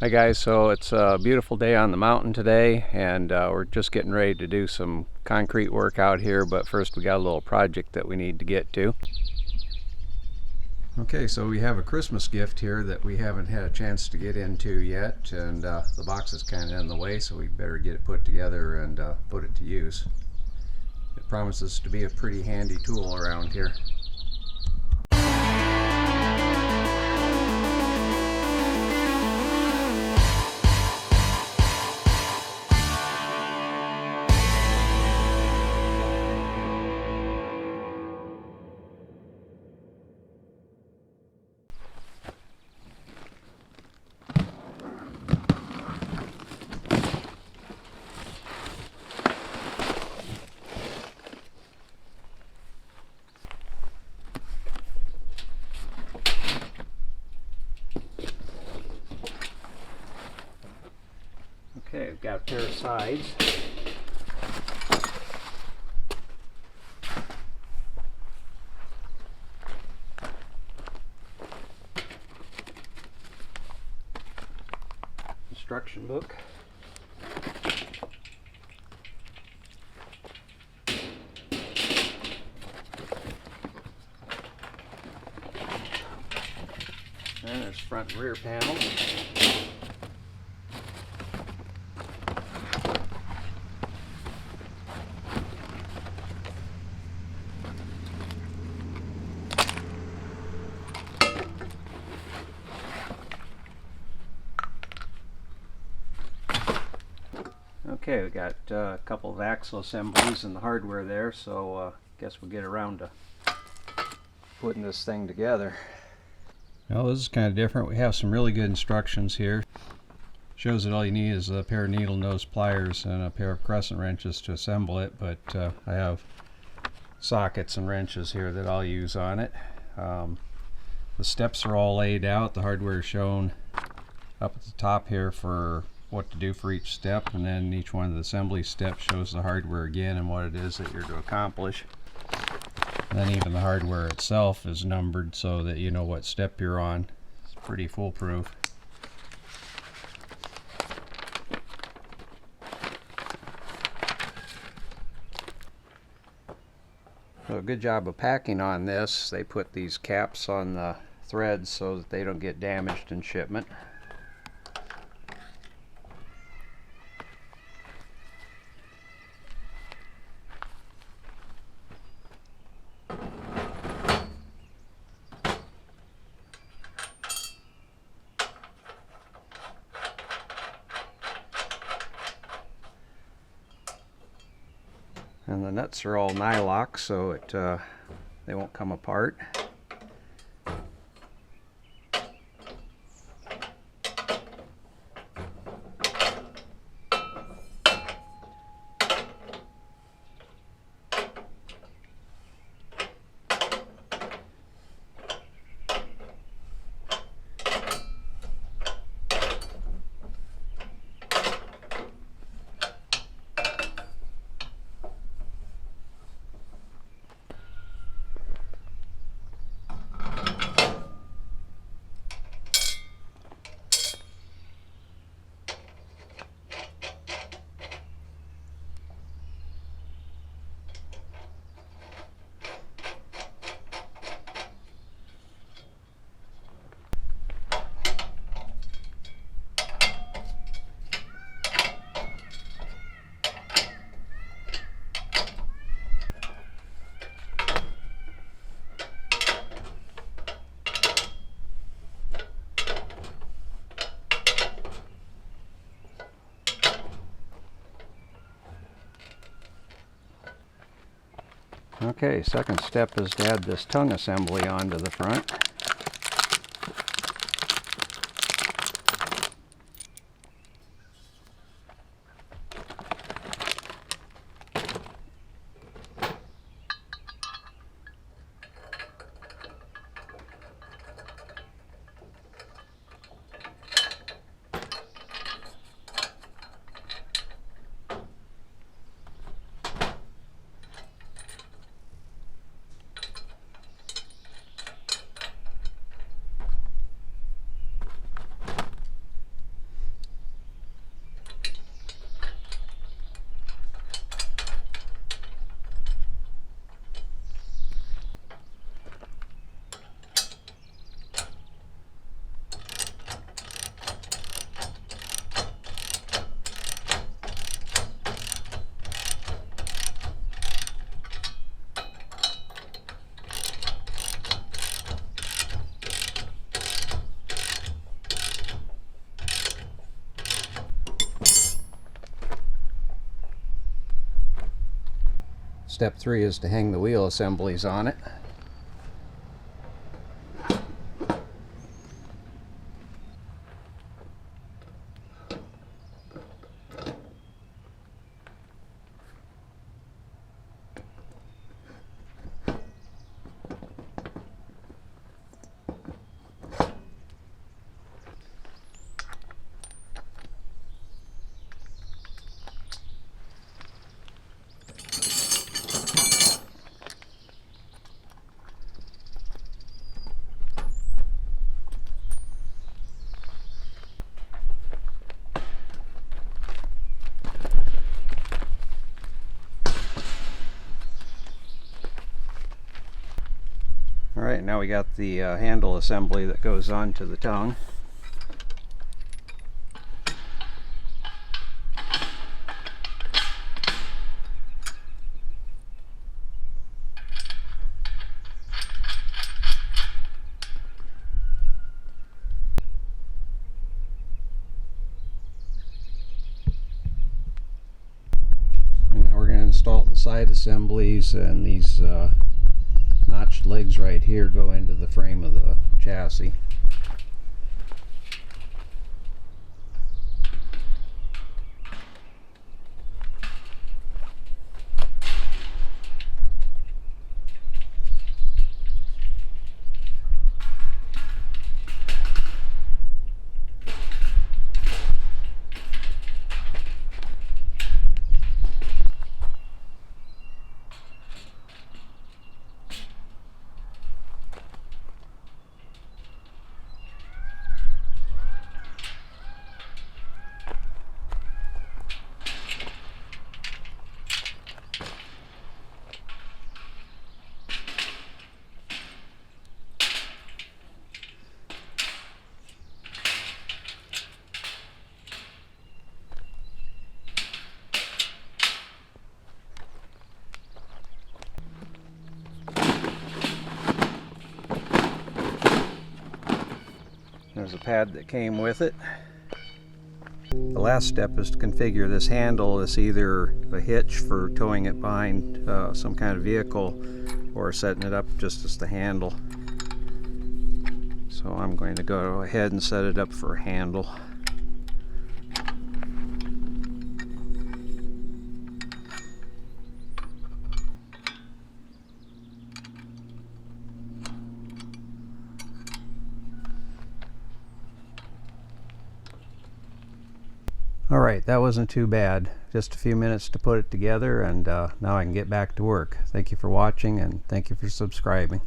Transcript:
Hi guys, so it's a beautiful day on the mountain today, and we're just getting ready to do some concrete work out here, but first we got a little project that we need to get to. Okay, so we have a Christmas gift here that we haven't had a chance to get into yet, and the box is kind of in the way, so we better get it put together and put it to use. It promises to be a pretty handy tool around here. Okay, I've got a pair of sides. Instruction book. And there's front and rear panels. Okay, we got a couple of axle assemblies and the hardware there, so guess we'll get around to putting this thing together. Well, this is kind of different. We have some really good instructions here. Shows that all you need is a pair of needle nose pliers and a pair of crescent wrenches to assemble it, but I have sockets and wrenches here that I'll use on it. The steps are all laid out. The hardware is shown up at the top here for what to do for each step, and then each one of the assembly steps shows the hardware again and what it is that you're to accomplish. And then even the hardware itself is numbered so that you know what step you're on. It's pretty foolproof. So a good job of packing on this. They put these caps on the threads so that they don't get damaged in shipment. And the nuts are all nylock, so they won't come apart. Okay, second step is to add this tongue assembly onto the front. Step 3 is to hang the wheel assemblies on it. Alright, now we got the handle assembly that goes onto the tongue. And now we're going to install the side assemblies, and these notched legs right here go into the frame of the chassis. There's a pad that came with it. The last step is to configure this handle as either a hitch for towing it behind some kind of vehicle, or setting it up just as the handle. So I'm going to go ahead and set it up for a handle. Alright, that wasn't too bad. Just a few minutes to put it together, and now I can get back to work. Thank you for watching, and thank you for subscribing.